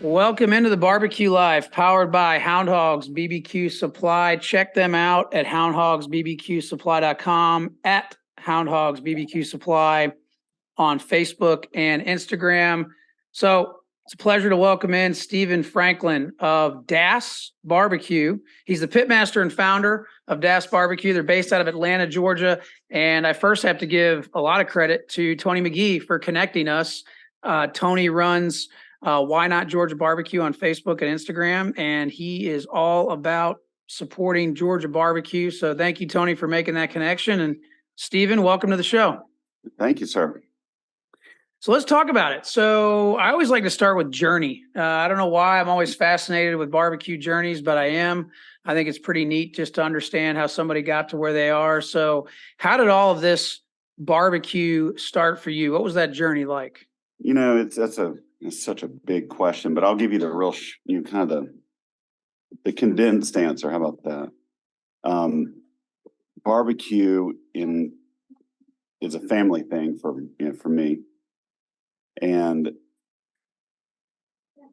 Welcome into the Barbecue Live, powered by Hound Hogs BBQ Supply. Check them out at houndhogsbbqsupply.com, at Hound Hogs BBQ Supply on Facebook and Instagram. So it's a pleasure to welcome in Stephen Franklin of Das Barbecue. He's the pitmaster and founder of Das Barbecue. They're based out of Atlanta, Georgia. And I first have to give a lot of credit to Tony McGee for connecting us. Tony runs Why Not Georgia Barbecue on Facebook and Instagram, and he is all about supporting Georgia barbecue. So thank you, Tony, for making that connection. And Stephen, welcome to the show. Thank you, sir. So let's talk about it. So I always like to start with journey. I don't know why I'm always fascinated with barbecue journeys, but I am. I think it's pretty neat just to understand how somebody got to where they are. So how did all of this barbecue start for you? What was that journey like? You know, it's such a big question, but I'll give you the real, kind of the condensed answer. How about that? Barbecue is a family thing for me, and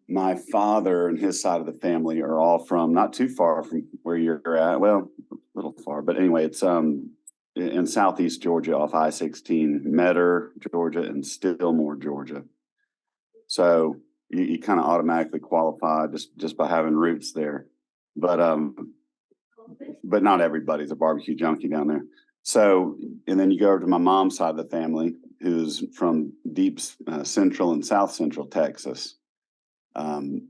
my father and his side of the family are all from not too far from where you're at. Well, a little far, but anyway, it's in southeast Georgia off I-16, Metter, Georgia, and Stillmore, Georgia. So you kind of automatically qualify just by having roots there, but not everybody's a barbecue junkie down there. So, and then you go over to my mom's side of the family, who's from deep central and south central Texas, and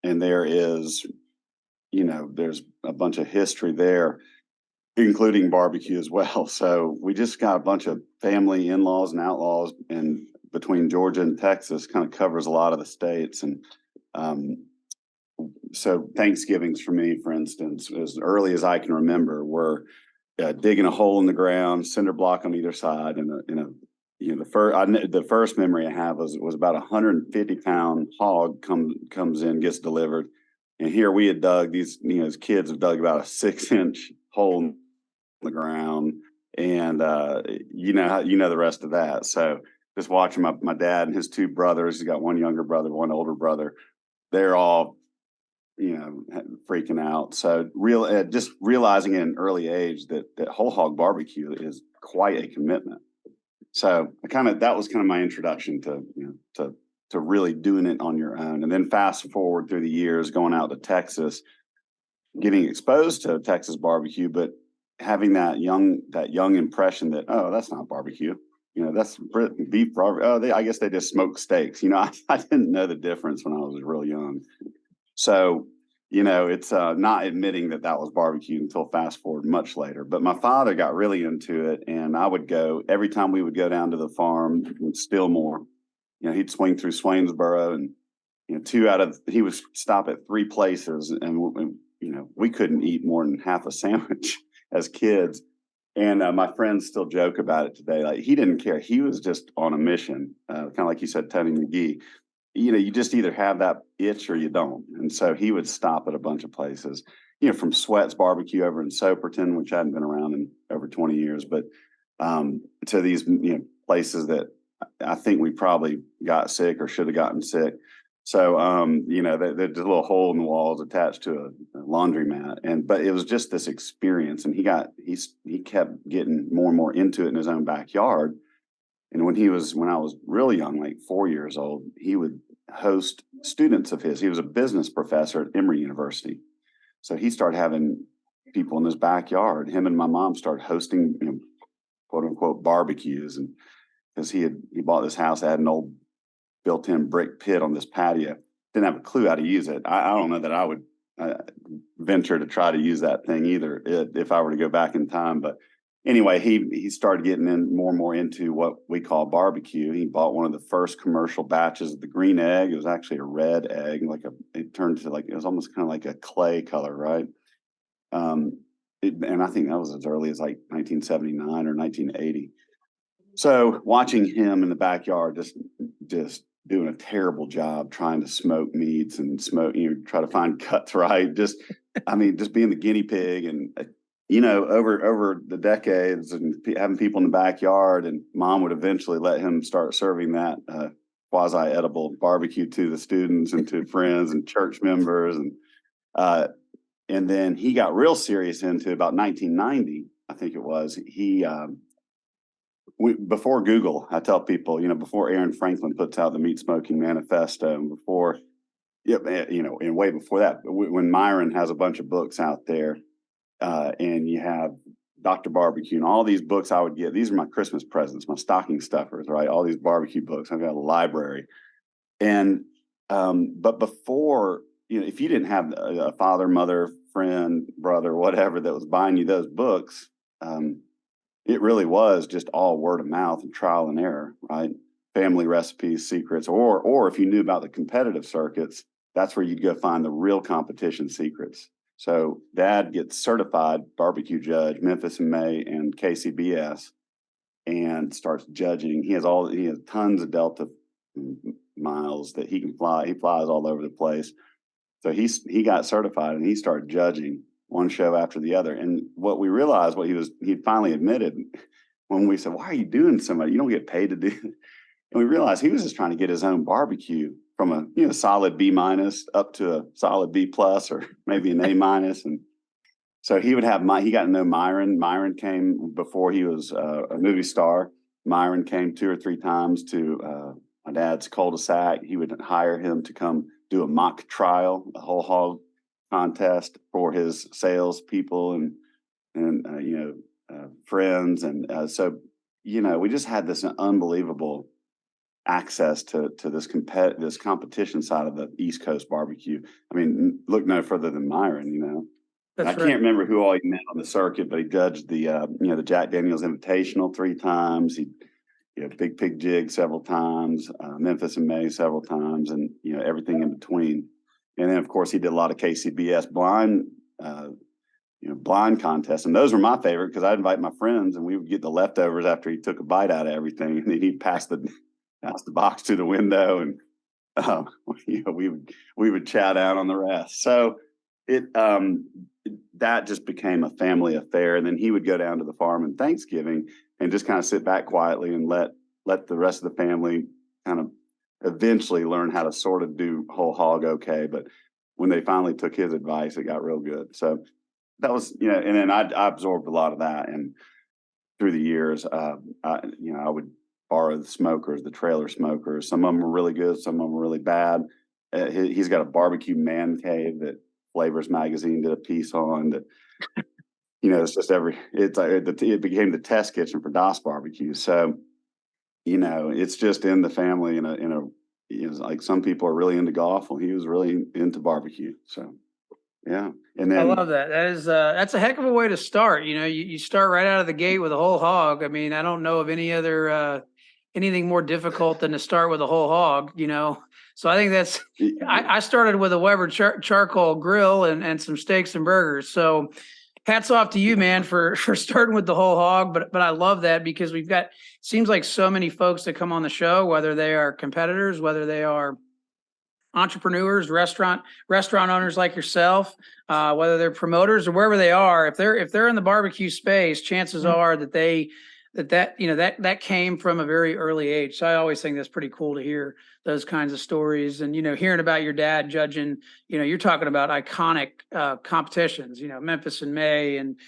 there is, there's a bunch of history there, including barbecue as well. So we just got a bunch of family in-laws and outlaws, and between Georgia and Texas kind of covers a lot of the states. And so Thanksgivings for me, for instance, as early as I can remember, we're digging a hole in the ground, cinder block on either side. And the first memory I have was about 150-pound hog comes in, gets delivered. And here we had dug these kids have dug about a 6-inch hole in the ground. And the rest of that. So just watching my dad and his two brothers, he's got one younger brother, one older brother. They're all, freaking out. So just realizing at an early age that whole hog barbecue is quite a commitment. So that was kind of my introduction to really doing it on your own. And then fast forward through the years, going out to Texas, getting exposed to Texas barbecue, but having that young impression that, oh, that's not barbecue. That's beef barbecue. Oh, I guess they just smoke steaks. I didn't know the difference when I was real young. So, it's not admitting that was barbecue until fast forward much later. But my father got really into it, and I would go every time we would go down to the farm in Stillmore. He'd swing through Swainsboro, and he would stop at 3 places, and we couldn't eat more than half a sandwich as kids. And my friends still joke about it today. Like, he didn't care. He was just on a mission, kind of like you said, Tony McGee. You just either have that itch or you don't. And so he would stop at a bunch of places, from Sweat's Barbecue over in Soperton, which I hadn't been around in over 20 years, but to these places that I think we probably got sick or should have gotten sick. So, there's a little hole in the walls attached to a laundromat. But it was just this experience. And he kept getting more and more into it in his own backyard. And when I was really young, like 4 years old, he would host students of his. He was a business professor at Emory University. So he started having people in his backyard. Him and my mom started hosting, quote unquote, barbecues. And because he bought this house that had an old built-in brick pit on this patio. Didn't have a clue how to use it. I don't know that I would venture to try to use that thing either if I were to go back in time. But anyway, he started getting in more and more into what we call barbecue. He bought one of the first commercial batches of the green egg. It was actually a red egg, it turned to it was almost kind of like a clay color, right? And I think that was as early as like 1979 or 1980. So watching him in the backyard, just doing a terrible job trying to smoke meats and try to find cuts right. Just being the guinea pig, and over the decades and having people in the backyard, and mom would eventually let him start serving that quasi-edible barbecue to the students and to friends and church members. And then he got real serious into about 1990, I think it was. Before Google, I tell people, before Aaron Franklin puts out the Meat Smoking Manifesto, and before, and way before that, when Myron has a bunch of books out there, and you have Dr. Barbecue and all these books I would get. These are my Christmas presents, my stocking stuffers, right? All these barbecue books. I've got a library. And, but before, if you didn't have a father, mother, friend, brother, whatever that was buying you those books, it really was just all word of mouth and trial and error, right? Family recipes, secrets, or if you knew about the competitive circuits, that's where you'd go find the real competition secrets. So Dad gets certified barbecue judge, Memphis and May and KCBS, and starts judging. He has tons of Delta miles that he can fly. He flies all over the place. So he got certified and he started judging one show after the other. And what we realized, he finally admitted when we said, "Why are you doing so much? You don't get paid to do it." And we realized he was just trying to get his own barbecue from a solid B- up to a solid B+ or maybe an A-. And so he got to know Myron. Myron came before he was a movie star. Myron came 2 or 3 times to my dad's cul-de-sac. He would hire him to come do a mock trial, a whole hog contest for his sales people and friends. And so we just had this unbelievable access to this competition side of the East Coast barbecue. I mean, look no further than Myron. That's I can't remember who all he met on the circuit, but he judged the Jack Daniel's Invitational 3 times. He Big Pig Jig several times, Memphis and May several times, and everything in between. And then of course he did a lot of KCBS blind contests, and those were my favorite because I'd invite my friends and we would get the leftovers after he took a bite out of everything, and then he'd pass the box to the window, and we would chow down on the rest. So that just became a family affair. And then he would go down to the farm on Thanksgiving and just kind of sit back quietly and let the rest of the family kind of eventually learn how to sort of do whole hog okay. But when they finally took his advice, it got real good. So that was, and then I absorbed a lot of that. And through the years, I would borrow the smokers, the trailer smokers. Some of them were really good. Some of them were really bad. He's got a barbecue man cave that Flavors Magazine did a piece on that. It's just it became the test kitchen for Das Barbecue. So, it's just in the family like some people are really into golf. Well, he was really into barbecue. So, yeah. And then I love that. That's a heck of a way to start. You start right out of the gate with a whole hog. I mean, I don't know of any other anything more difficult than to start with a whole hog. So I think that's. I started with a Weber charcoal grill and some steaks and burgers. So hats off to you, man, for starting with the whole hog. But I love that because seems like so many folks that come on the show, whether they are competitors, whether they are entrepreneurs, restaurant owners like yourself, whether they're promoters or wherever they are, if they're in the barbecue space, chances are that that came from a very early age. So I always think that's pretty cool to hear those kinds of stories. And hearing about your dad judging, you're talking about iconic competitions, Memphis and May and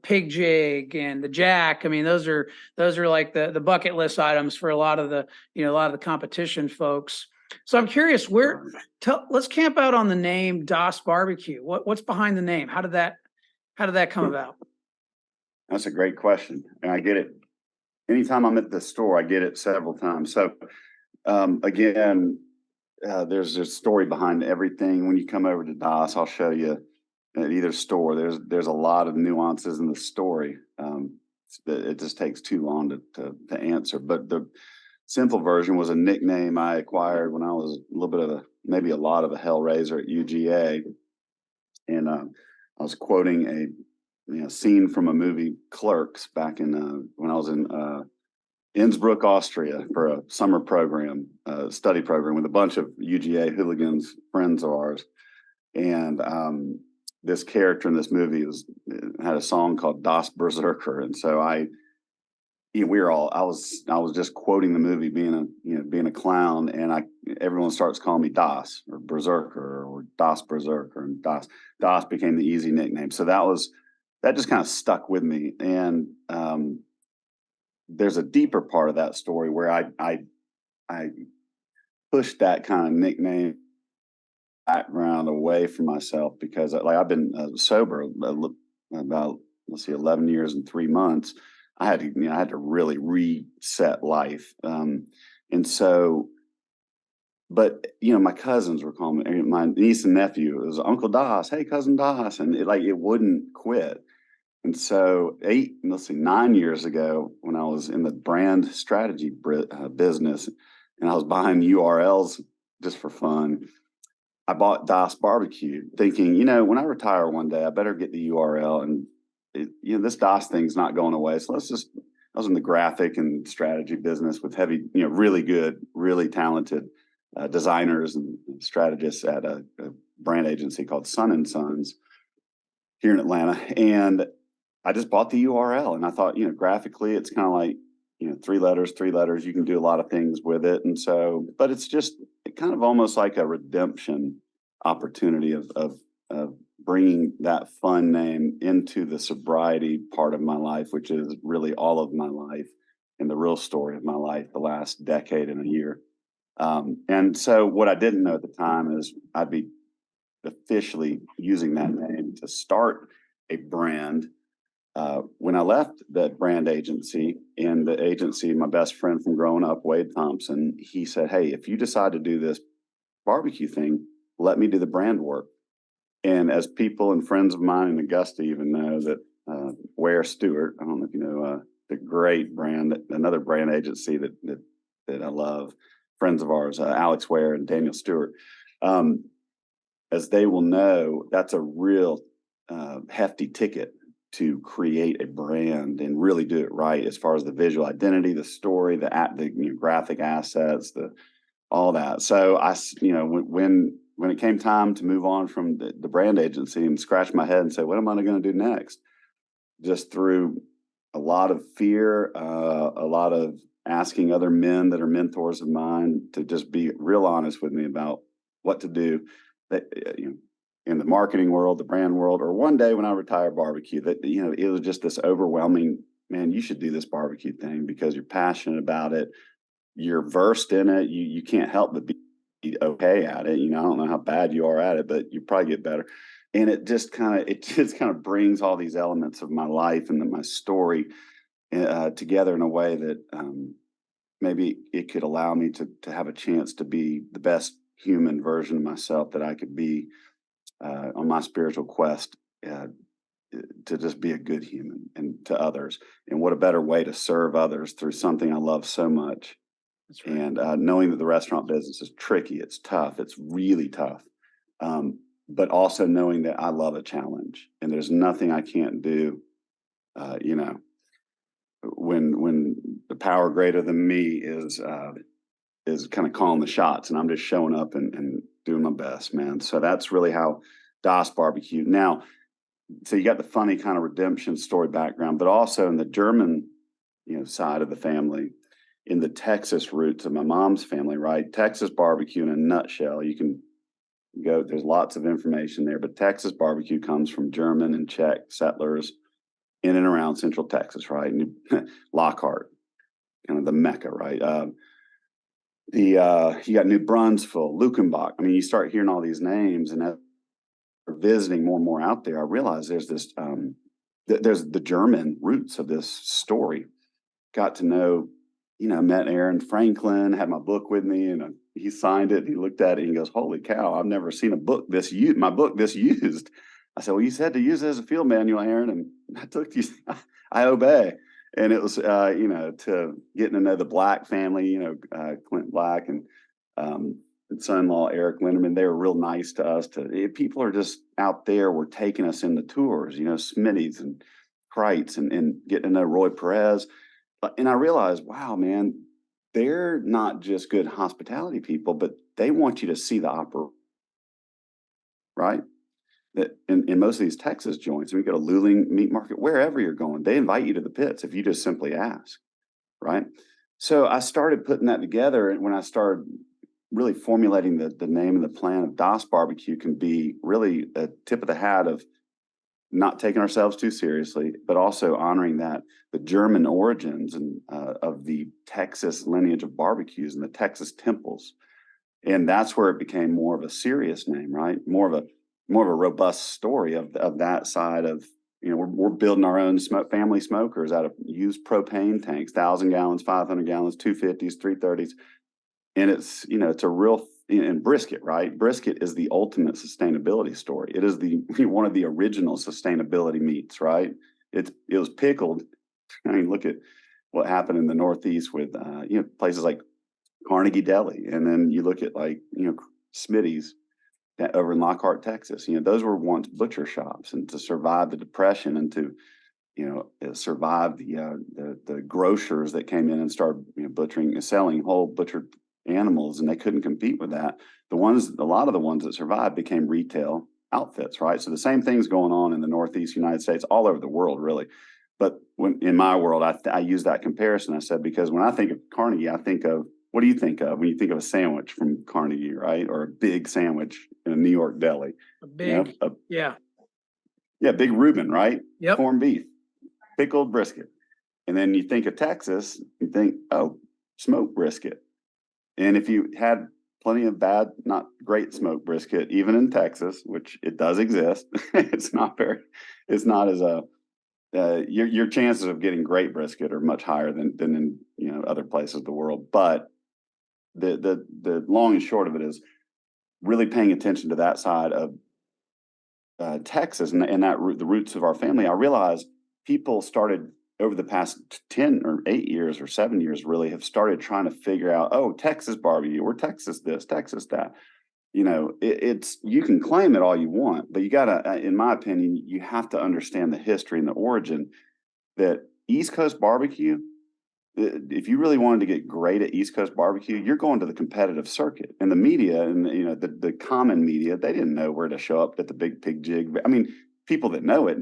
Pig Jig and the Jack. I mean, those are like the bucket list items for a lot of the competition folks. So I'm curious, let's camp out on the name Das Barbecue. What's behind the name? How did that come about? That's a great question. And I get it. Anytime I'm at the store, I get it several times. So again, there's a story behind everything. When you come over to Das, I'll show you at either store. There's a lot of nuances in the story. It just takes too long to answer. But the simple version was a nickname I acquired when I was a lot of a hellraiser at UGA. And I was quoting a scene from a movie, Clerks, back in when I was in Innsbruck, Austria, for a summer program, study program with a bunch of UGA hooligans, friends of ours. And this character in this movie had a song called Das Berserker. And so I Yeah, we were all. I was just quoting the movie, being a clown, and everyone starts calling me Das or Berserker or Das Berserker, and Das became the easy nickname. So that just kind of stuck with me. And there's a deeper part of that story where I pushed that kind of nickname background away from myself because like I've been sober about, let's see, 11 years and 3 months. I had to really reset life. And so, but my cousins were calling me, my niece and nephew, it was Uncle Das, hey, cousin Das. And it wouldn't quit. And so 9 years ago, when I was in the brand strategy business and I was buying URLs just for fun, I bought Das Barbecue thinking, when I retire one day, I better get the URL, and this Das thing's not going away. So I was in the graphic and strategy business with heavy, really good, really talented designers and strategists at a brand agency called Sun and Sons here in Atlanta. And I just bought the URL and I thought, graphically, it's kind of like, three letters, you can do a lot of things with it. And so, but it's just kind of almost like a redemption opportunity of bringing that fun name into the sobriety part of my life, which is really all of my life and the real story of my life, the last decade and a year. And so what I didn't know at the time is I'd be officially using that name to start a brand. When I left that brand agency, and the agency, my best friend from growing up, Wade Thompson, he said, hey, if you decide to do this barbecue thing, let me do the brand work. And as people and friends of mine in Augusta even know that Ware Stewart, I don't know if you know the great brand, another brand agency that I love, friends of ours, Alex Ware and Daniel Stewart, as they will know, that's a real hefty ticket to create a brand and really do it right as far as the visual identity, the story, the graphic assets, all that. So when it came time to move on from the brand agency and scratch my head and say, what am I going to do next? Just through a lot of fear, a lot of asking other men that are mentors of mine to just be real honest with me about what to do. That in the marketing world, the brand world, or one day when I retire barbecue, that it was just this overwhelming, man, you should do this barbecue thing because you're passionate about it, you're versed in it, you can't help but be okay at it. I don't know how bad you are at it, but you probably get better. And it just kind of brings all these elements of my life and my story together in a way that maybe it could allow me to have a chance to be the best human version of myself that I could be on my spiritual quest to just be a good human and to others. And what a better way to serve others through something I love so much. That's right. And knowing that the restaurant business is tricky, it's tough, it's really tough. But also knowing that I love a challenge and there's nothing I can't do, when the power greater than me is kind of calling the shots and I'm just showing up and doing my best, man. So that's really how Das Barbecue. Now, so you got the funny kind of redemption story background, but also in the German, side of the family, in the Texas roots of my mom's family, right? Texas barbecue in a nutshell. You can go, there's lots of information there, but Texas barbecue comes from German and Czech settlers in and around Central Texas, right? And Lockhart, kind of the Mecca, right? You got New Brunsville, Lukenbach. I mean, you start hearing all these names, and as we're visiting more and more out there, I realize there's this, there's the German roots of this story. Got to know, met Aaron Franklin, had my book with me, and he signed it. He looked at it and he goes, "Holy cow! I've never seen my book this used." I said, "Well, you said to use it as a field manual, Aaron, and I took you. I obey." And it was, to getting to know the Black family, Clint Black and son-in-law Eric Linderman. They were real nice to us. People are just out there. Were taking us in the tours, Smitty's and Kreitz, and getting to know Roy Perez. And I realized, wow, man, they're not just good hospitality people, but they want you to see the opera, right? That in most of these Texas joints, when you go to Luling Meat Market, wherever you're going, they invite you to the pits if you just simply ask. right? So I started putting that together, and when I started really formulating the name and the plan of Das Barbecue can be really a tip of the hat of not taking ourselves too seriously, but also honoring that the German origins and of the Texas lineage of barbecues and the Texas temples. And that's where it became more of a serious name, right? More of a robust story of that side of, we're building our own family smokers out of used propane tanks, 1,000 gallons, 500 gallons, 250s, 330s. And it's a real, and brisket, right? Brisket is the ultimate sustainability story. It is one of the original sustainability meats, right? It was pickled. I mean, look at what happened in the Northeast with, places like Carnegie Deli. And then you look at Smitty's over in Lockhart, Texas. Those were once butcher shops, and to survive the Depression and to, survive the grocers that came in and started butchering and selling whole butchered animals, and they couldn't compete with that. A lot of the ones that survived became retail outfits, right? So the same thing's going on in the Northeast United States, all over the world, really. But in my world, I use that comparison. I said, because when I think of Carnegie, I think of, what do you think of when you think of a sandwich from Carnegie, right? Or a big sandwich in a New York deli? A big, yeah, big Reuben, right? Yep. Corned beef, pickled brisket. And then you think of Texas, you think, oh, smoked brisket. And if you had plenty of bad, not great smoked brisket, even in Texas, which it does exist, it's not as your chances of getting great brisket are much higher than in other places of the world. But the long and short of it is really paying attention to that side of Texas and the roots of our family. I realized people started over the past 10 or 8 years or 7 years really have started trying to figure out, oh, Texas barbecue, or Texas this, Texas that. It's you can claim it all you want, but you gotta, in my opinion, you have to understand the history and the origin that East Coast barbecue. If you really wanted to get great at East Coast barbecue, you're going to the competitive circuit, and the media and the common media, they didn't know where to show up at the big pig jig. I mean, people that know it,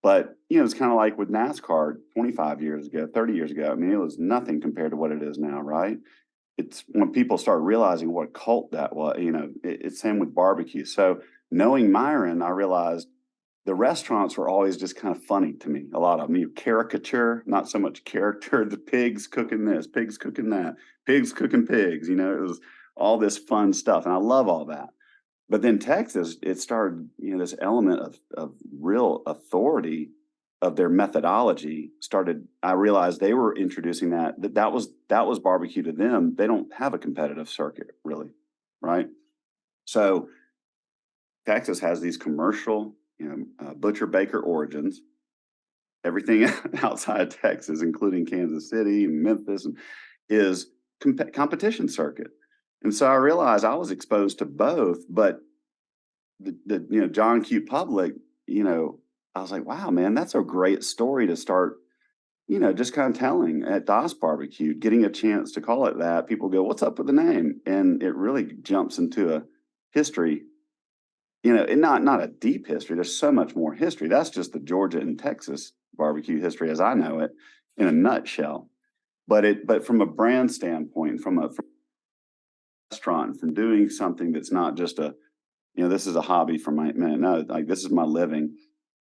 but it's kind of like with NASCAR 25 years ago, 30 years ago. I mean, it was nothing compared to what it is now, right? It's when people start realizing what a cult that was, it's same with barbecue. So knowing Myron, I realized the restaurants were always just kind of funny to me. A lot of them, caricature, not so much character. The pigs cooking this, pigs cooking that, pigs cooking pigs. It was all this fun stuff, and I love all that. But then Texas, it started, this element of real authority of their methodology started. I realized they were introducing that was barbecue to them. They don't have a competitive circuit really, right? So Texas has these commercial, butcher baker origins. Everything outside of Texas, including Kansas City and Memphis, is competition circuit. And so I realized I was exposed to both, but the John Q. Public, I was like, wow, man, that's a great story to start, just kind of telling at Das Barbecue, getting a chance to call it that. People go, what's up with the name? And it really jumps into a history, and not a deep history. There's so much more history. That's just the Georgia and Texas barbecue history as I know it in a nutshell. But from a brand standpoint, from a restaurant, from doing something that's not just this is a hobby for my man. No, like this is my living.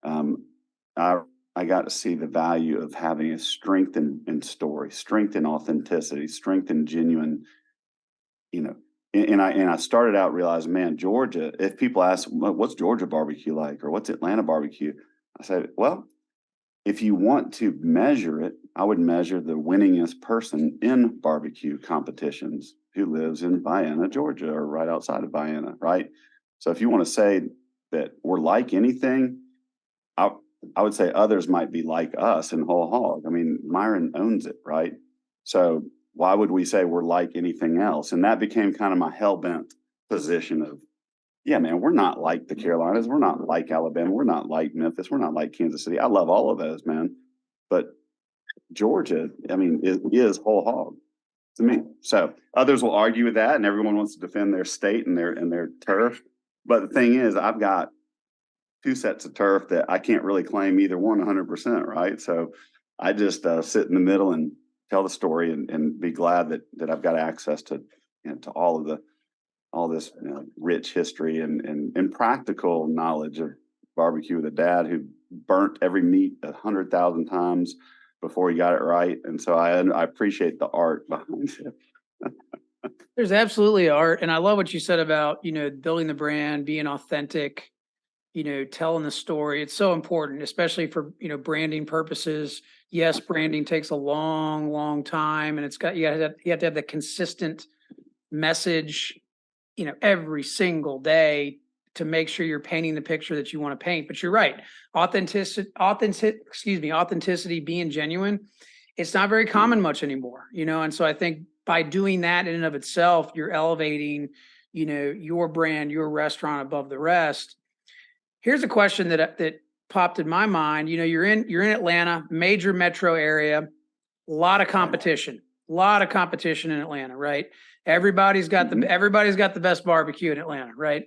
I got to see the value of having a strength in story, strength in authenticity, strength in genuine, and I started out realizing, man, Georgia, if people ask, what's Georgia barbecue like, or what's Atlanta barbecue? I said, well, if you want to measure it, I would measure the winningest person in barbecue competitions who lives in Vienna, Georgia, or right outside of Vienna, right? So if you want to say that we're like anything, I would say others might be like us in whole hog. I mean, Myron owns it, right? So why would we say we're like anything else? And that became kind of my hell-bent position of, yeah, man, we're not like the Carolinas. We're not like Alabama. We're not like Memphis. We're not like Kansas City. I love all of those, man. But Georgia, I mean, is whole hog to me. So others will argue with that, and everyone wants to defend their state and their turf. But the thing is, I've got two sets of turf that I can't really claim either one 100%, right? So I just sit in the middle and tell the story and be glad that I've got access to, to all this rich history and practical knowledge of barbecue with a dad who burnt every meat 100,000 times before he got it right. And so I appreciate the art behind it. There's absolutely art. And I love what you said about, building the brand, being authentic, telling the story. It's so important, especially for, branding purposes. Yes, branding takes a long, long time, and you have to have the consistent message, every single day to make sure you're painting the picture that you want to paint. But you're right. Authenticity, being genuine, it's not very common much anymore, and so I think by doing that in and of itself, you're elevating, your brand, your restaurant above the rest. Here's a question that popped in my mind. You're in Atlanta, major metro area, a lot of competition in Atlanta, right? Everybody's got the best barbecue in Atlanta, right?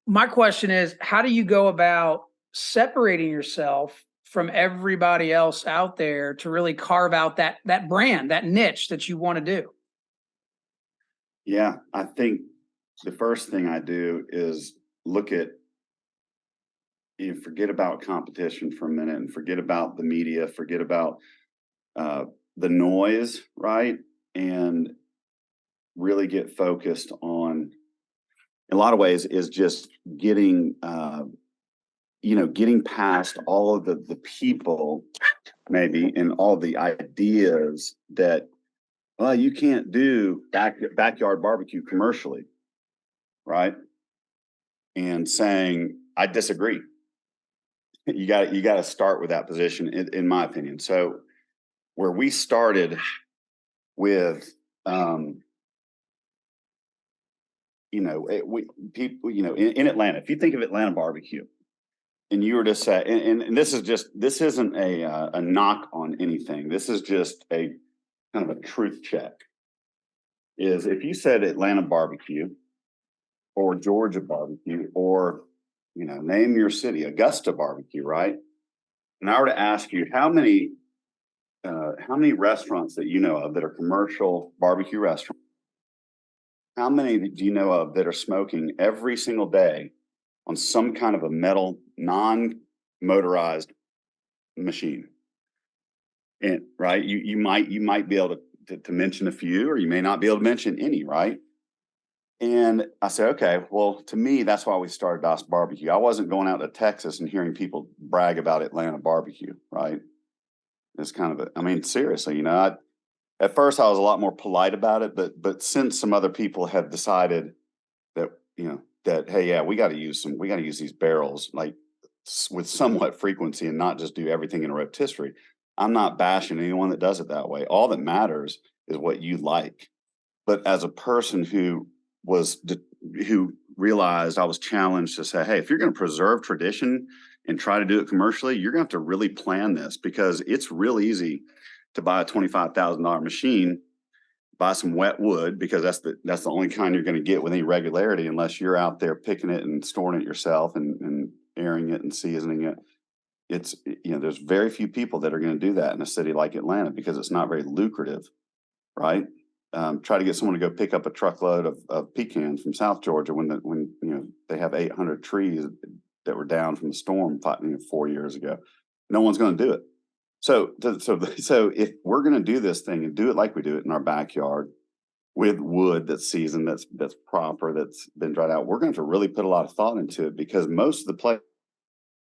My question is, how do you go about separating yourself from everybody else out there to really carve out that brand, that niche that you want to do? Yeah, I think the first thing I do is look at, forget about competition for a minute and forget about the media, forget about the noise, right? And really get focused on, in a lot of ways, is just getting, getting past all of the people maybe and all the ideas that, well, you can't do backyard barbecue commercially, right? And saying, I disagree. You got to start with that position, in my opinion. So where we started with, people, in Atlanta, if you think of Atlanta barbecue, and you were to say, and this isn't a knock on anything. This is just a kind of a truth check. Is if you said Atlanta barbecue or Georgia barbecue or, name your city, Augusta barbecue, right? And I were to ask you how many restaurants that you know of that are commercial barbecue restaurants, how many do you know of that are smoking every single day on some kind of a metal, non-motorized machine? And right, you might be able to mention a few, or you may not be able to mention any, right? And I said, okay, well, to me, that's why we started Das Barbecue. I wasn't going out to Texas and hearing people brag about Atlanta barbecue, right? It's kind of seriously, at first I was a lot more polite about it, but since some other people have decided that, that, hey, yeah, we got to use these barrels like with somewhat frequency and not just do everything in a rotisserie. I'm not bashing anyone that does it that way. All that matters is what you like. But as a person who realized I was challenged to say, hey, if you're going to preserve tradition and try to do it commercially, you're going to have to really plan this, because it's real easy to buy a $25,000 machine, buy some wet wood, because that's the only kind you're going to get with any regularity, unless you're out there picking it and storing it yourself and airing it and seasoning it. It's, there's very few people that are going to do that in a city like Atlanta, because it's not very lucrative, right? Try to get someone to go pick up a truckload of pecans from South Georgia when they have 800 trees that were down from the storm 4 years ago. No one's going to do it. So if we're going to do this thing and do it like we do it in our backyard with wood that's seasoned, that's proper, that's been dried out, we're going to really put a lot of thought into it, because most of the places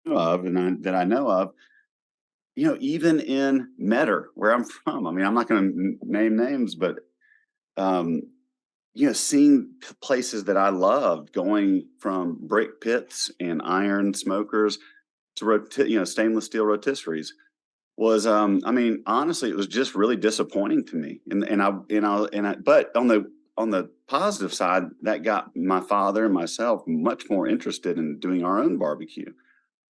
that I know of, even in Metter, where I'm from, I'm not going to name names, but seeing places that I loved, going from brick pits and iron smokers to stainless steel rotisseries, was honestly, it was just really disappointing to me. But on the positive side, that got my father and myself much more interested in doing our own barbecue,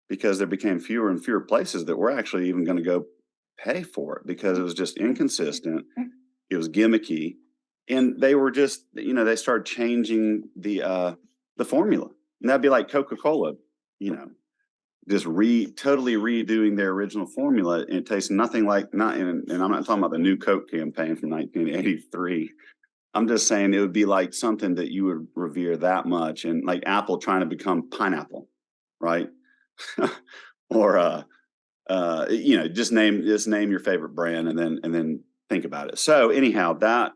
because there became fewer and fewer places that were actually even going to go pay for it, because it was just inconsistent. It was gimmicky. And they were just, they started changing the formula. And that'd be like Coca-Cola, just totally redoing their original formula. And it tastes nothing like and I'm not talking about the new Coke campaign from 1983. I'm just saying it would be like something that you would revere that much, and like Apple trying to become pineapple, right? Or just name your favorite brand and then think about it. So anyhow, that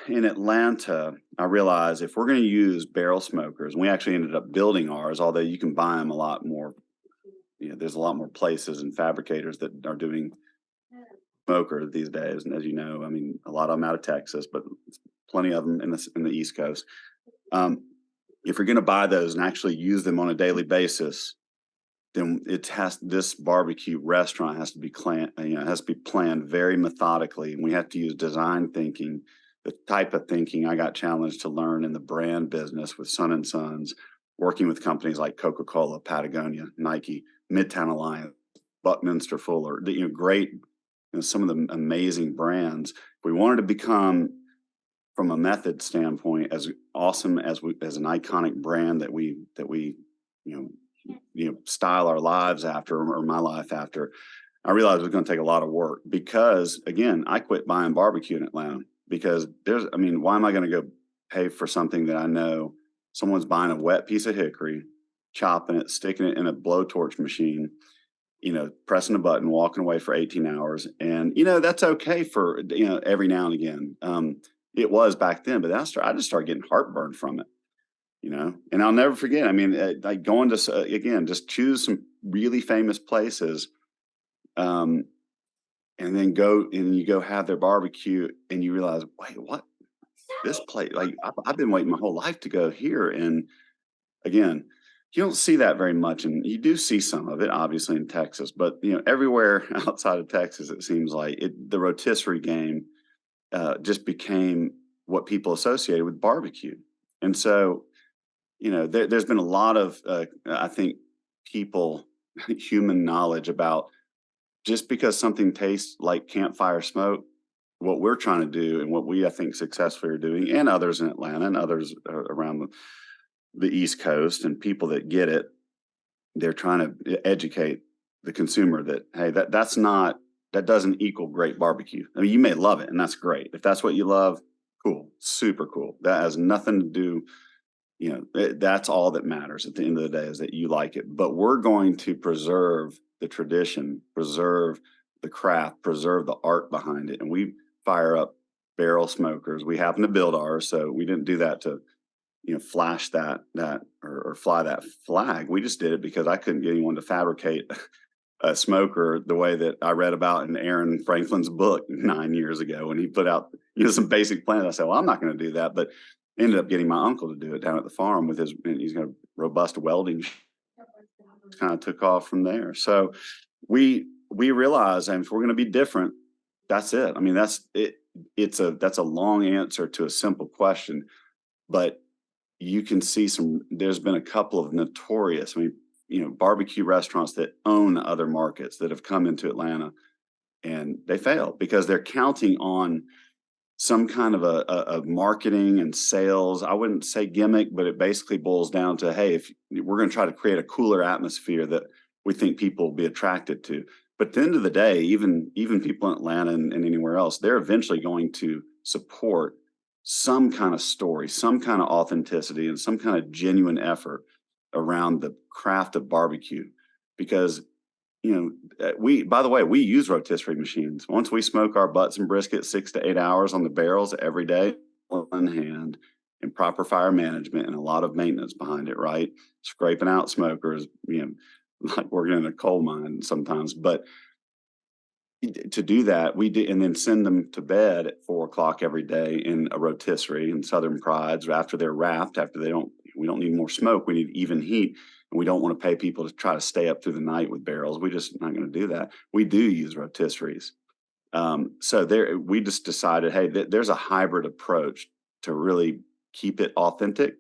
in Atlanta, I realized if we're going to use barrel smokers, and we actually ended up building ours, although you can buy them a lot more. There's a lot more places and fabricators that are doing smoker these days. And as you know, I mean, a lot of them out of Texas, but plenty of them in the East Coast. If you're going to buy those and actually use them on a daily basis, then this barbecue restaurant has to be planned very methodically, and we have to use design thinking, the type of thinking I got challenged to learn in the brand business with Sun & Sons, working with companies like Coca-Cola, Patagonia, Nike, Midtown Alliance, Buckminster Fuller, great, some of the amazing brands. If we wanted to become, from a method standpoint, as awesome as an iconic brand that we style our lives after, or my life after, I realized it was going to take a lot of work, because again, I quit buying barbecue in Atlanta because why am I going to go pay for something that I know someone's buying a wet piece of hickory, chopping it, sticking it in a blowtorch machine, pressing a button, walking away for 18 hours. And, that's okay for, every now and again. It was back then, but I just started getting heartburn from it. And I'll never forget. Like going to, again, just choose some really famous places, and then you go have their barbecue, and you realize, wait, what? This place, like I've been waiting my whole life to go here. And again, you don't see that very much, and you do see some of it, obviously, in Texas. But everywhere outside of Texas, it seems like the rotisserie game just became what people associated with barbecue. And so, there's been a lot of, I think, human knowledge about, just because something tastes like campfire smoke, what we're trying to do and what we, I think, successfully are doing, and others in Atlanta and others around the East Coast, and people that get it, they're trying to educate the consumer that, hey, that doesn't equal great barbecue. You may love it, and that's great. If that's what you love, cool, super cool. That has nothing to do. That's all that matters at the end of the day, is that you like it. But we're going to preserve the tradition, preserve the craft, preserve the art behind it. And we fire up barrel smokers. We happen to build ours, so we didn't do that to, flash that or fly that flag. We just did it because I couldn't get anyone to fabricate a smoker the way that I read about in Aaron Franklin's book 9 years ago when he put out, some basic plans. I said, well, I'm not going to do that, but ended up getting my uncle to do it down at the farm with he's got a robust welding. Kind of took off from there. So we realized, if we're going to be different, that's it. That's it. That's a long answer to a simple question, but you can see there's been a couple of notorious, barbecue restaurants that own other markets that have come into Atlanta, and they fail because they're counting on some kind of a marketing and sales. I wouldn't say gimmick, but it basically boils down to, hey, if we're going to try to create a cooler atmosphere that we think people will be attracted to. But at the end of the day, even people in Atlanta and anywhere else, they're eventually going to support some kind of story, some kind of authenticity, and some kind of genuine effort around the craft of barbecue. Because by the way, we use rotisserie machines. Once we smoke our butts and brisket 6 to 8 hours on the barrels every day, on hand, and proper fire management and a lot of maintenance behind it, right? Scraping out smokers, like working in a coal mine sometimes. But to do that, we did, and then send them to bed at 4 o'clock every day in a rotisserie and Southern Prides after they're wrapped, we don't need more smoke. We need even heat. And we don't want to pay people to try to stay up through the night with barrels. We're just not going to do that. We do use rotisseries. So we just decided, hey, there's a hybrid approach to really keep it authentic,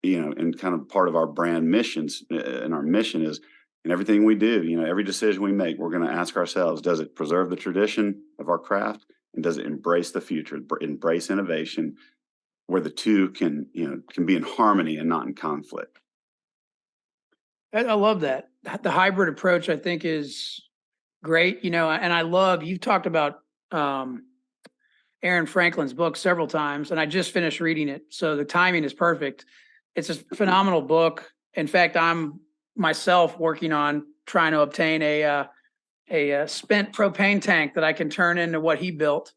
and kind of part of our brand missions. And our mission is, in everything we do, every decision we make, we're going to ask ourselves, does it preserve the tradition of our craft? And does it embrace the future, embrace innovation, where the two can be in harmony and not in conflict? I love that. The hybrid approach, I think, is great. And I love, you've talked about Aaron Franklin's book several times, and I just finished reading it. So the timing is perfect. It's a phenomenal book. In fact, I'm myself working on trying to obtain a spent propane tank that I can turn into what he built.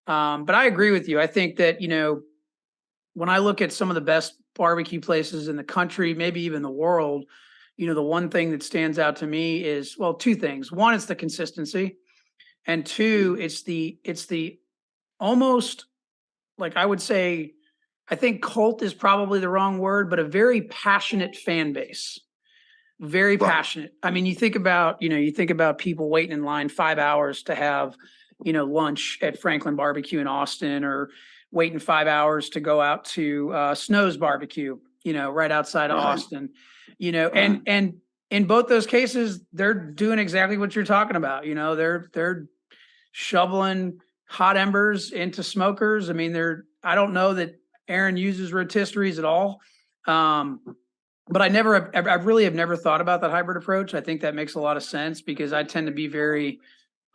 But I agree with you. I think that, when I look at some of the best barbecue places in the country, maybe even the world, the one thing that stands out to me is, well, two things. One, it's the consistency. And two, it's the almost, like, I would say, I think cult is probably the wrong word, but a very passionate fan base. Very Right. passionate. I mean, you think about people waiting in line 5 hours to have, lunch at Franklin Barbecue in Austin, or waiting 5 hours to go out to Snow's Barbecue, right outside of Right. Austin, and in both those cases, they're doing exactly what you're talking about. They're shoveling hot embers into smokers. I mean, I don't know that Aaron uses rotisseries at all. But I really have never thought about that hybrid approach. I think that makes a lot of sense, because I tend to be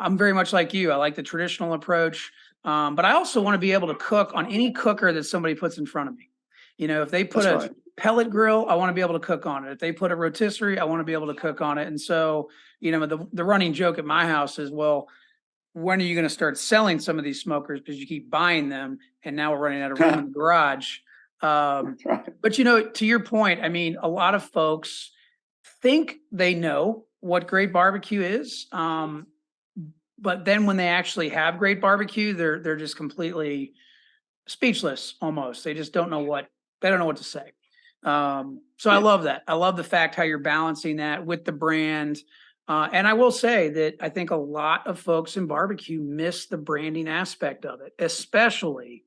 I'm very much like you. I like the traditional approach. But I also want to be able to cook on any cooker that somebody puts in front of me. If they put That's a right. pellet grill, I want to be able to cook on it. If they put a rotisserie, I want to be able to cook on it. And so, the running joke at my house is, well, when are you going to start selling some of these smokers? Because you keep buying them, and now we're running out of room in the garage. Right. But to your point, I mean, a lot of folks think they know what great barbecue is. But then when they actually have great barbecue, they're just completely speechless almost. They just don't know what to say. So I love that. I love the fact how you're balancing that with the brand. And I will say that I think a lot of folks in barbecue miss the branding aspect of it, especially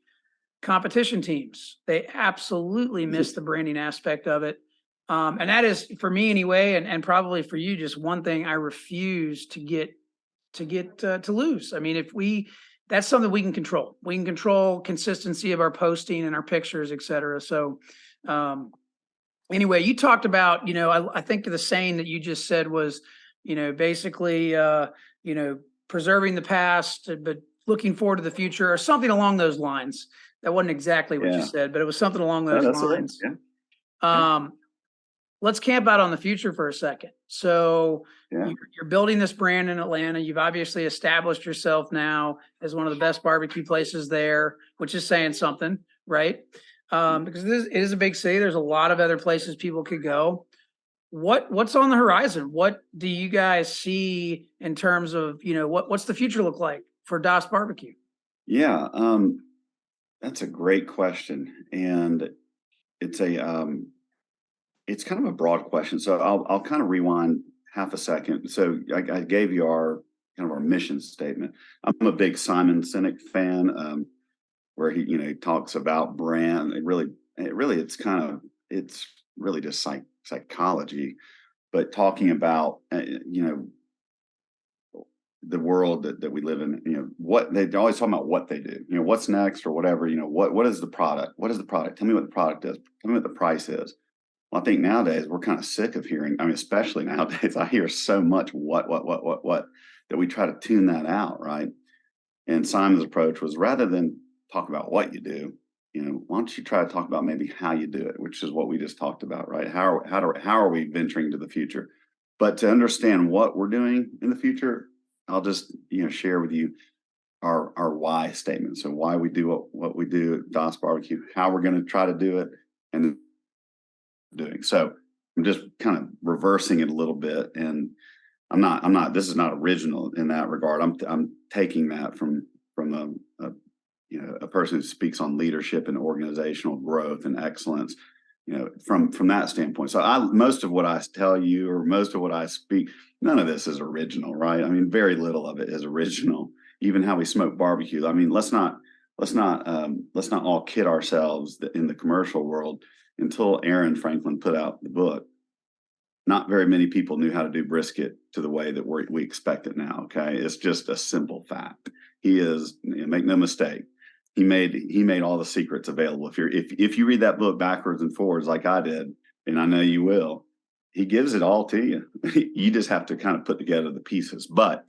competition teams. They absolutely miss the branding aspect of it. And that is, for me anyway, and probably for you, just one thing I refuse to lose. I mean, that's something we can control. We can control consistency of our posting and our pictures, et cetera. So, anyway, you talked about, I think the saying that you just said was, basically, preserving the past, but looking forward to the future, or something along those lines. That wasn't exactly what you Yeah. said, but it was something along No, those that's it. lines. Yeah. Let's camp out on the future for a second. So Yeah. you're building this brand in Atlanta. You've obviously established yourself now as one of the best barbecue places there, which is saying something, right? Because it is a big city. There's a lot of other places people could go. What's on the horizon? What do you guys see in terms of, what's the future look like for Das Barbecue? Yeah. That's a great question. And it's it's kind of a broad question. So I'll kind of rewind half a second. So I gave you our kind of our mission statement. I'm a big Simon Sinek fan, where he talks about brand. It's really just psychology, but talking about the world that we live in. What they're always talking about, what they do. What's next or whatever. What is the product? What is the product? Tell me what the product is. Tell me what the price is. Well, I think nowadays we're kind of sick of hearing. I mean, especially nowadays, I hear so much what that we try to tune that out, right? And Simon's approach was, rather than talk about what you do, why don't you try to talk about maybe how you do it, which is what we just talked about, right? How are we venturing to the future? But to understand what we're doing in the future, I'll just share with you our why statement. So why we do what we do at Das Barbecue, how we're going to try to do it, and doing. So I'm just kind of reversing it a little bit, and this is not original in that regard. I'm taking that from a person who speaks on leadership and organizational growth and excellence, from that standpoint. So most of what I tell you, or most of what I speak, none of this is original, right? I mean, very little of it is original. Even how we smoke barbecue. I mean, let's not all kid ourselves that in the commercial world, until Aaron Franklin put out the book, not very many people knew how to do brisket to the way that we expect it now. Okay. It's just a simple fact. Make no mistake. He made all the secrets available. If you read that book backwards and forwards, like I did, and I know you will, he gives it all to you. You just have to kind of put together the pieces. But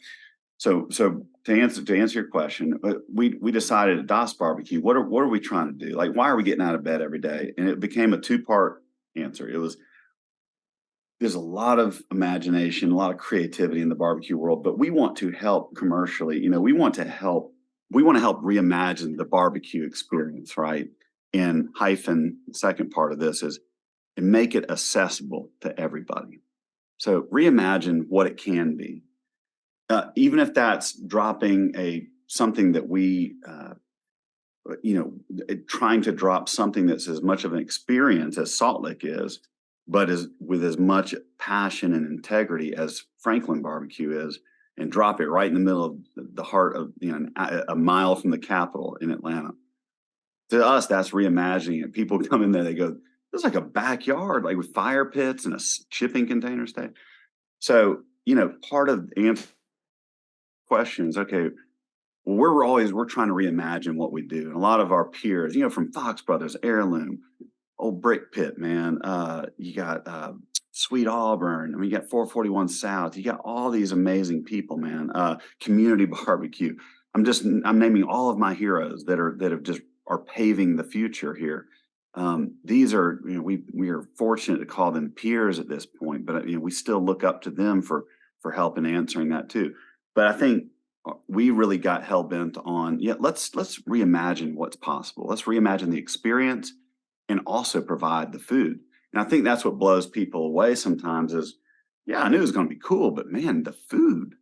so to answer your question, we decided at Das Barbecue, what are we trying to do? Like, why are we getting out of bed every day? And it became a two-part answer. It was, there's a lot of imagination, a lot of creativity in the barbecue world, but we want to help commercially. We want to help reimagine the barbecue experience, right? And hyphen, the second part of this is, and make it accessible to everybody. So reimagine what it can be. Even if that's dropping something that we, trying to drop something that's as much of an experience as Salt Lick is, but with as much passion and integrity as Franklin Barbecue is, and drop it right in the middle of the heart of, a mile from the Capitol in Atlanta. To us, that's reimagining it. People come in there, they go, "It's like a backyard, like with fire pits and a shipping container state." So, part of the answer questions, okay, well, we're trying to reimagine what we do. And a lot of our peers, from Fox Brothers, Heirloom, Old Brick Pit, man. You got Sweet Auburn. I mean, you got 441 South. You got all these amazing people, man. Community Barbecue. I'm naming all of my heroes that are paving the future here. These are, we are fortunate to call them peers at this point, but we still look up to them for help in answering that too. But I think we really got hell bent on, let's reimagine what's possible. Let's reimagine the experience and also provide the food. And I think that's what blows people away sometimes is, I knew it was going to be cool, but man, the food.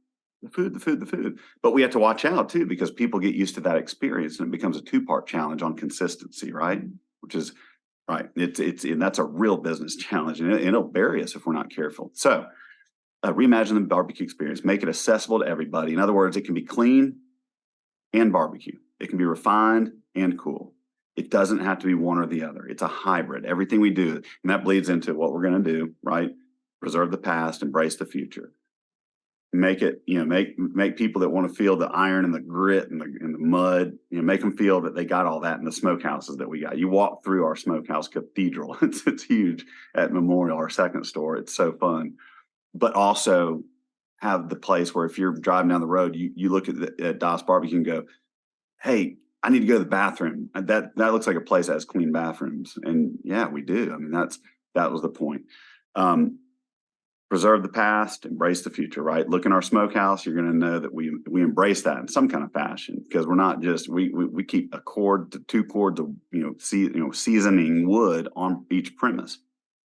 But we have to watch out too, because people get used to that experience and it becomes a two-part challenge on consistency, right? Which is right. And that's a real business challenge, and it'll bury us if we're not careful. So reimagine the barbecue experience, make it accessible to everybody. In other words, it can be clean and barbecue. It can be refined and cool. It doesn't have to be one or the other. It's a hybrid. Everything we do, and that bleeds into what we're going to do, right? Preserve the past, embrace the future. Make it, make people that want to feel the iron and the grit and the mud, make them feel that they got all that in the smokehouses that we got. You walk through our smokehouse cathedral. It's huge at Memorial, our second store. It's so fun. But also have the place where if you're driving down the road, you look at Das Barbecue and go, "Hey, I need to go to the bathroom. That looks like a place that has clean bathrooms." And yeah, we do. I mean, that was the point. Preserve the past, embrace the future, right? Look in our smokehouse, you're going to know that we embrace that in some kind of fashion, because we're not just, we keep a cord to 2 cords of, seasoning wood on each premise.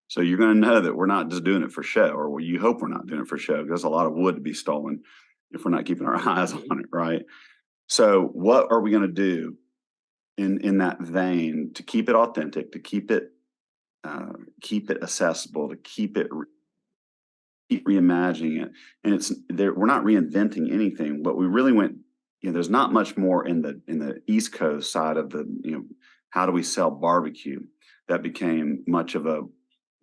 So you're going to know that we're not just doing it for show, or you hope we're not doing it for show, because there's a lot of wood to be stolen if we're not keeping our eyes on it, right? So what are we going to do in that vein to keep it authentic, to keep it accessible, to keep reimagining it? And we're not reinventing anything, but we really went, there's not much more in the East Coast side of the, how do we sell barbecue? That became much of a,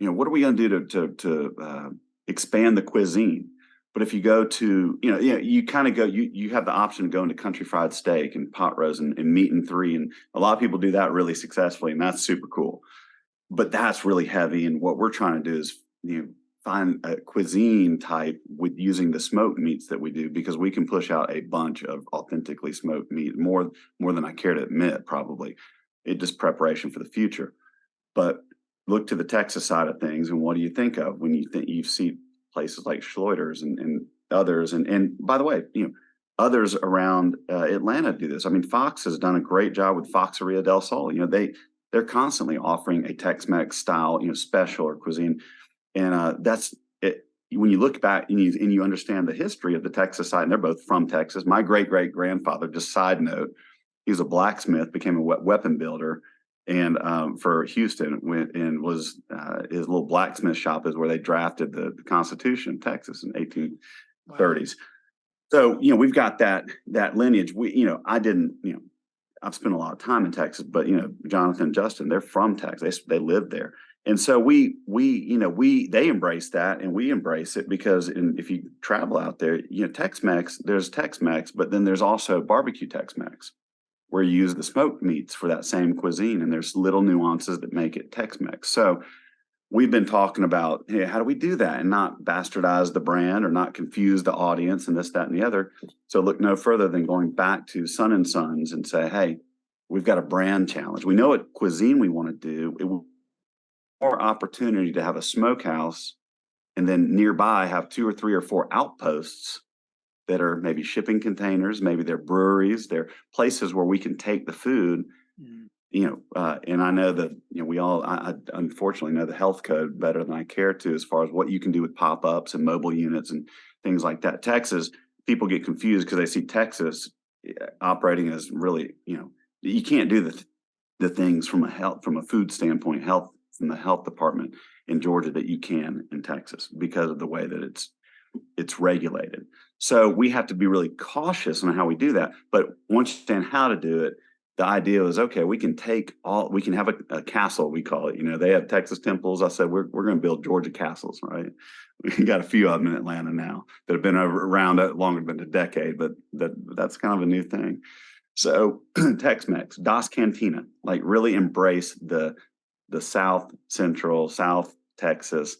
what are we going to do to expand the cuisine? But if you go to, you kind of go, you have the option of going to country fried steak and pot roast and meat and three. And a lot of people do that really successfully, and that's super cool. But that's really heavy. And what we're trying to do is, find a cuisine type with using the smoked meats that we do, because we can push out a bunch of authentically smoked meat, more than I care to admit, probably. It just preparation for the future. But look to the Texas side of things, and what do you think of when you see places like Schloiter's and others? And by the way, others around Atlanta do this. I mean, Fox has done a great job with Foxeria del Sol. They're constantly offering a Tex-Mex style, special or cuisine. And that's it. When you look back and you understand the history of the Texas side, and they're both from Texas. My great-great-grandfather, just side note, he was a blacksmith, became a weapon builder, and for Houston, went and was his little blacksmith shop is where they drafted the Constitution of Texas in 1830s. Wow. So we've got that lineage. I didn't I've spent a lot of time in Texas, but Jonathan and Justin, they're from Texas. They lived there. And so they embrace that, and we embrace it, because if you travel out there, Tex-Mex, there's Tex-Mex, but then there's also barbecue Tex-Mex, where you use the smoked meats for that same cuisine, and there's little nuances that make it Tex-Mex. So we've been talking about, hey, how do we do that and not bastardize the brand or not confuse the audience and this, that, and the other. So look no further than going back to Son and Sons and say, hey, we've got a brand challenge. We know what cuisine we want to do. It will more opportunity to have a smokehouse and then nearby have 2 or 3 or 4 outposts that are maybe shipping containers, maybe they're breweries, they're places where we can take the food. And I know that, we all, I unfortunately know the health code better than I care to, as far as what you can do with pop-ups and mobile units and things like that. Texas, people get confused because they see Texas operating as really, you can't do the things from a food standpoint, from the health department in Georgia that you can in Texas because of the way that it's regulated. So we have to be really cautious on how we do that. But once you understand how to do it, the idea is, okay, we can have a castle, we call it. They have Texas temples. I said, we're going to build Georgia castles, right? We got a few of them in Atlanta now that have been around longer than a decade, but that's kind of a new thing. So Tex-Mex, Das Cantina, like really embrace the South Central, South Texas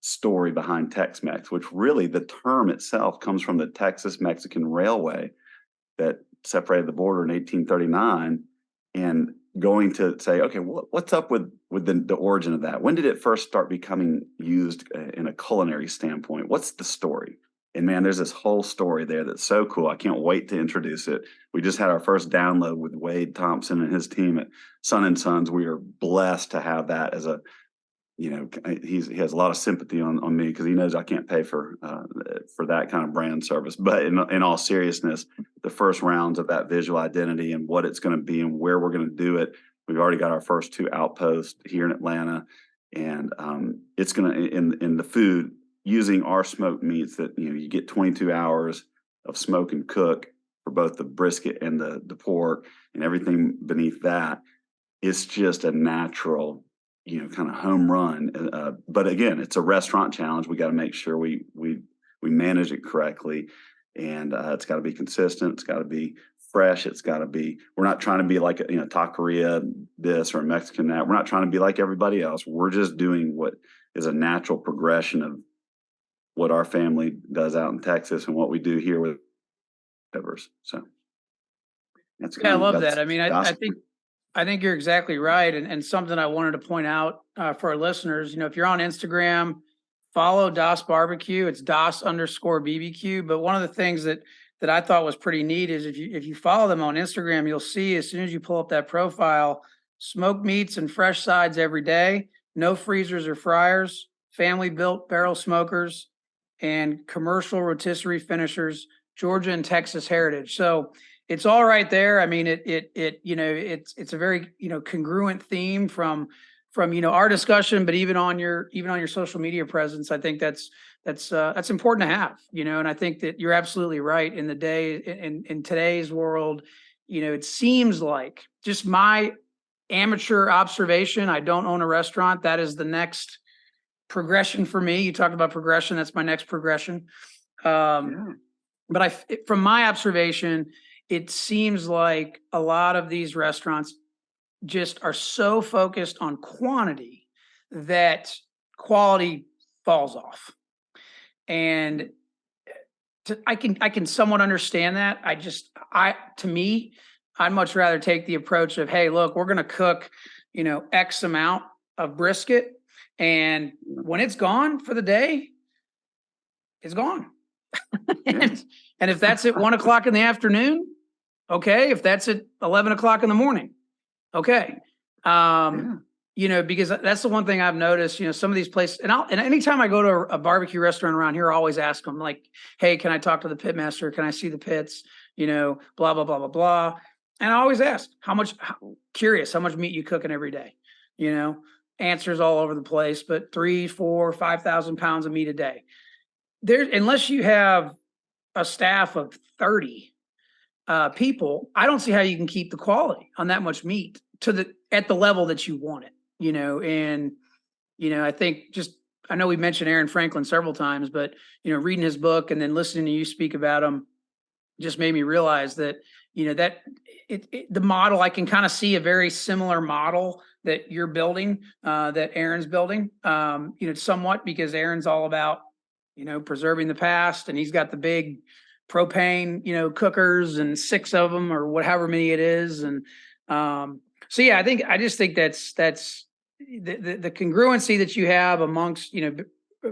story behind Tex-Mex, which really the term itself comes from the Texas Mexican Railway that separated the border in 1839, and going to say, okay, what's up with the origin of that? When did it first start becoming used in a culinary standpoint? What's the story? And man, there's this whole story there that's so cool. I can't wait to introduce it. We just had our first download with Wade Thompson and his team at Son and Sons. We are blessed to have that as he has a lot of sympathy on me because he knows I can't pay for that kind of brand service. But in all seriousness, the first rounds of that visual identity and what it's going to be and where we're going to do it, we've already got our first 2 outposts here in Atlanta, and it's going to in the food using our smoked meats that you get 22 hours of smoke and cook for both the brisket and the pork and everything beneath that. It's just a natural kind of home run. But again, it's a restaurant challenge. We got to make sure we manage it correctly. And it's got to be consistent. It's got to be fresh. It's got to be, we're not trying to be like, taqueria this or Mexican that. We're not trying to be like everybody else. We're just doing what is a natural progression of what our family does out in Texas and what we do here with Rivers. So that's I love that. I mean, I think you're exactly right. And something I wanted to point out for our listeners, if you're on Instagram, follow Das Barbecue. It's Das_BBQ. But one of the things that I thought was pretty neat is if you follow them on Instagram, you'll see as soon as you pull up that profile, smoked meats and fresh sides every day, no freezers or fryers, family built barrel smokers, and commercial rotisserie finishers, Georgia and Texas heritage. So it's all right there. I mean, it's a very, congruent theme from our discussion, but even on your social media presence. I think that's important to have, and I think that you're absolutely right. In today's world, it seems like, just my amateur observation, I don't own a restaurant. That is the next progression for me. You talked about progression. That's my next progression. But from my observation, it seems like a lot of these restaurants just are so focused on quantity that quality falls off. And I can somewhat understand that. To me, I'd much rather take the approach of, hey, look, we're going to cook, X amount of brisket, and when it's gone for the day, it's gone. and if that's at 1 o'clock in the afternoon, okay. If that's at 11 o'clock in the morning, okay. Because that's the one thing I've noticed, some of these places, and anytime I go to a barbecue restaurant around here, I always ask them, like, hey, can I talk to the pit master? Can I see the pits? Blah, blah, blah, blah, blah. And I always ask how much meat you cooking every day, answers all over the place, but 3, 4, 5,000 pounds of meat a day. Unless you have a staff of 30 people, I don't see how you can keep the quality on that much meat at the level that you want it, and, I think I know we mentioned Aaron Franklin several times, but, reading his book and then listening to you speak about him just made me realize that, that the model, I can kind of see a very similar model that you're building, that Aaron's building, somewhat, because Aaron's all about, preserving the past, and he's got the big propane, cookers, and 6 of them or however many it is. And so, yeah, I just think that's the congruency that you have amongst,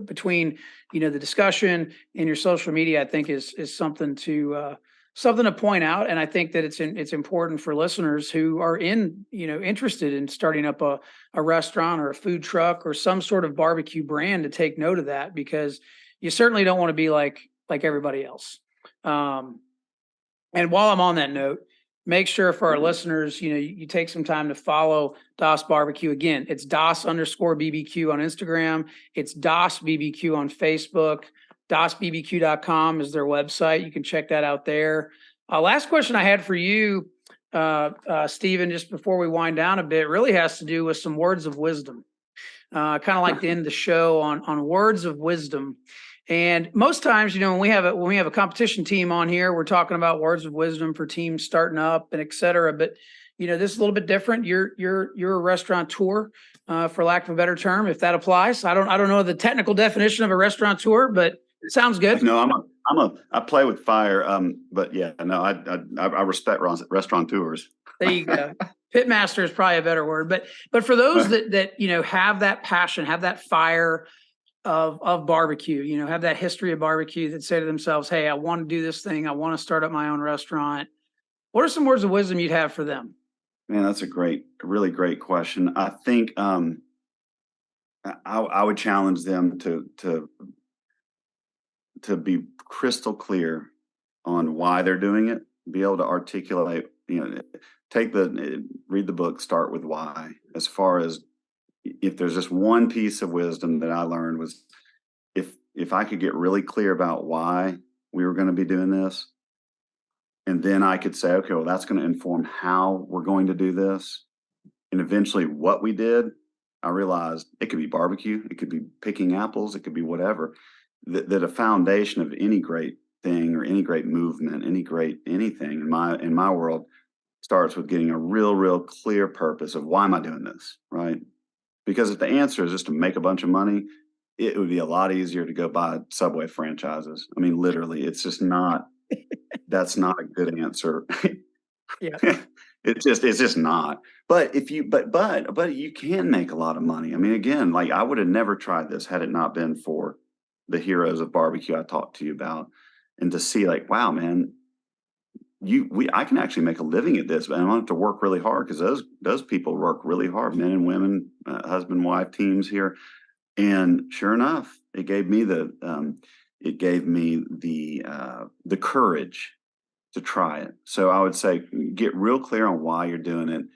between, the discussion and your social media, I think is something to point out. And I think that it's important for listeners who are interested in starting up a restaurant or a food truck or some sort of barbecue brand to take note of that, because you certainly don't want to be like everybody else. And while I'm on that note, make sure for our listeners, you take some time to follow Das BBQ. Again, it's Das_BBQ on Instagram. It's Das BBQ on Facebook. DasBBQ.com is their website. You can check that out there. Last question I had for you, Stephen, just before we wind down a bit, really has to do with some words of wisdom. Kind of like to end the show on words of wisdom. And most times, when we have a competition team on here, we're talking about words of wisdom for teams starting up and et cetera. But this is a little bit different. You're a restaurateur, for lack of a better term, if that applies. I don't know the technical definition of a restaurateur, but it sounds good. No, I play with fire. But yeah, no, I respect restaurateurs. There you go. Pitmaster is probably a better word, but for those that have that passion, have that fire of barbecue, have that history of barbecue, that say to themselves, "Hey, I want to do this thing. I want to start up my own restaurant." What are some words of wisdom you'd have for them? Man, that's a really great question. I think I would challenge them to be crystal clear on why they're doing it, be able to articulate, read the book, start with why. As far as, if there's just one piece of wisdom that I learned, was if I could get really clear about why we were going to be doing this, and then I could say, okay, well, that's going to inform how we're going to do this. And eventually what we did, I realized it could be barbecue, it could be picking apples, it could be whatever. That a foundation of any great thing or any great movement, any great anything in my world starts with getting a real clear purpose of, why am I doing this, right? Because if the answer is just to make a bunch of money, it would be a lot easier to go buy Subway franchises. I mean, literally, it's just not. That's not a good answer. Yeah, it's just not. But if you but you can make a lot of money. I mean, again, like, I would have never tried this had it not been for the heroes of barbecue I talked to you about, and to see, like, wow, man, I can actually make a living at this, but I don't have to work really hard, because those people work really hard, men and women, husband, wife teams here. And sure enough, it gave me the courage to try it. So I would say, get real clear on why you're doing it.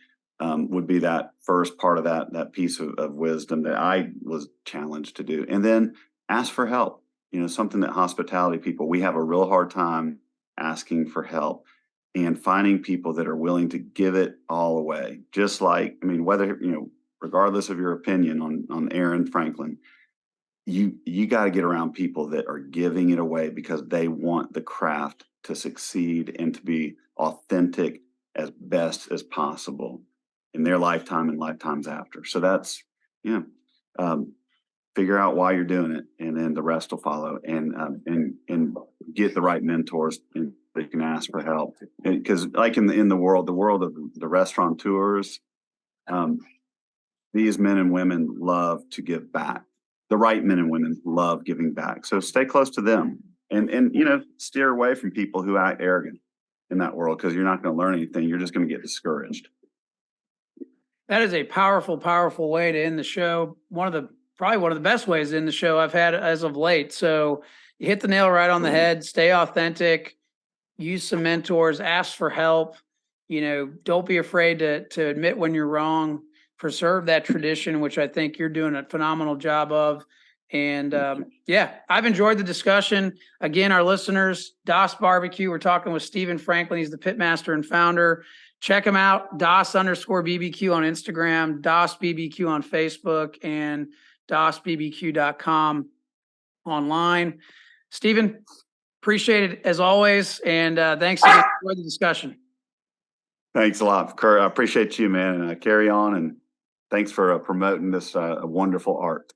Would be that first part of that piece of wisdom that I was challenged to do. And then ask for help. Something that hospitality people, we have a real hard time asking for help and finding people that are willing to give it all away. Just like, I mean, whether, regardless of your opinion on Aaron Franklin, you got to get around people that are giving it away because they want the craft to succeed and to be authentic as best as possible in their lifetime and lifetimes after. So that's, figure out why you're doing it, and then the rest will follow. And get the right mentors, and they can ask for help. Because, like, in the world of the restaurateurs, these men and women love to give back. The right men and women love giving back. So stay close to them, and steer away from people who act arrogant in that world, because you're not going to learn anything. You're just going to get discouraged. That is a powerful, powerful way to end the show. Probably one of the best ways to end the show I've had as of late. So you hit the nail right on the head. Stay authentic. Use some mentors. Ask for help. Don't be afraid to admit when you're wrong. Preserve that tradition, which I think you're doing a phenomenal job of. And I've enjoyed the discussion. Again, our listeners, Das BBQ. We're talking with Stephen Franklin. He's the pitmaster and founder. Check him out. Das_BBQ on Instagram, Das BBQ on Facebook, and DasBBQ.com online. Stephen, appreciate it as always. And thanks again for the discussion. Thanks a lot, Kurt. I appreciate you, man, and carry on. And thanks for promoting this wonderful art.